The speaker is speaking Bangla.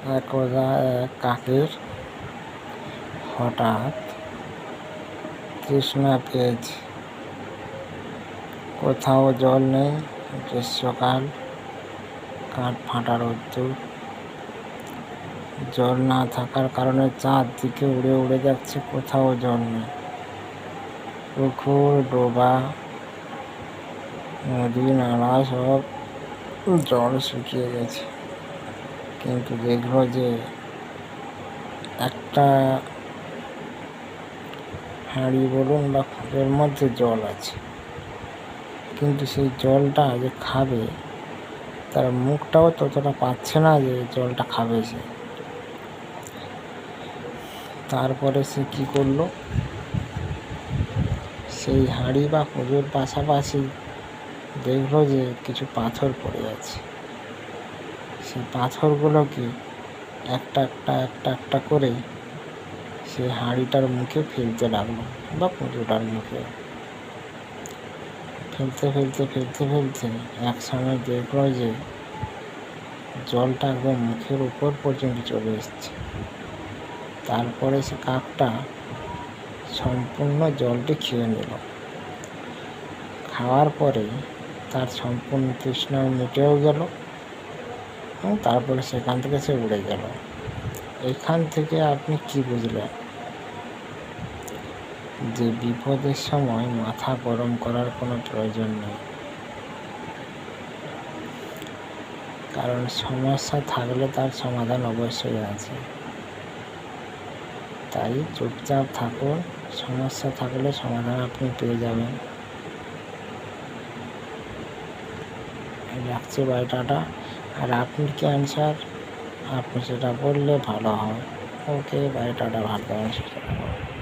একদা এক কাকের হঠাৎ তৃষ্ণা পেয়েছে। কোথাও জল নেই, গ্রীষ্মকাল, কাঠ ফাটা রোদ্দুর। জল না থাকার কারণে চারদিকে উড়ে উড়ে যাচ্ছে, কোথাও জল নেই। পুকুর, ডোবা, নদী, নালা সব জল শুকিয়ে গেছে। কিন্তু দেখলো যে একটা হাঁড়ি বলুন বা কুপের মধ্যে জল আছে, কিন্তু সেই জলটা যে খাবে তার মুখটাও ততটা পাচ্ছে না যে জলটা খাবে সে। তারপরে সে কি করলো, সেই হাঁড়ি বা কুঁজোর পাশাপাশি দেখলো যে কিছু পাথর পড়ে আছে। সেই পাথরগুলোকে একটা একটা করে সে হাঁড়িটার মুখে ফেলতে লাগলো বা কুঁজোটার মুখে ফেলতে এক সময় দেখলো যে জলটা একদম মুখের উপর পর্যন্ত চলে এসছে। তারপরে সে কাকটা সম্পূর্ণ জলটি খেয়ে নিল। খাওয়ার পরে তার সম্পূর্ণ তৃষ্ণা মিটেও গেল এবং তারপরে সেখান থেকে সে উড়ে গেল। এখান থেকে আপনি কি বুঝলেন? যে বিপদের সময় মাথা গরম করার কোনো প্রয়োজন নেই, কারণ সমস্যা থাকলে তার সমাধান অবশ্যই আছে। তাই চুপচাপ থাকুন, সমস্যা থাকলে সমাধান আপনি পেয়ে যাবেন। রাখছি, বাই, টাটা। আর আপনি কি অ্যান্সার, আপনি সেটা বললে ভালো হয়। ওকে, বাই, টাটা, ভালো থাকবেন, সুস্থ থাকবেন।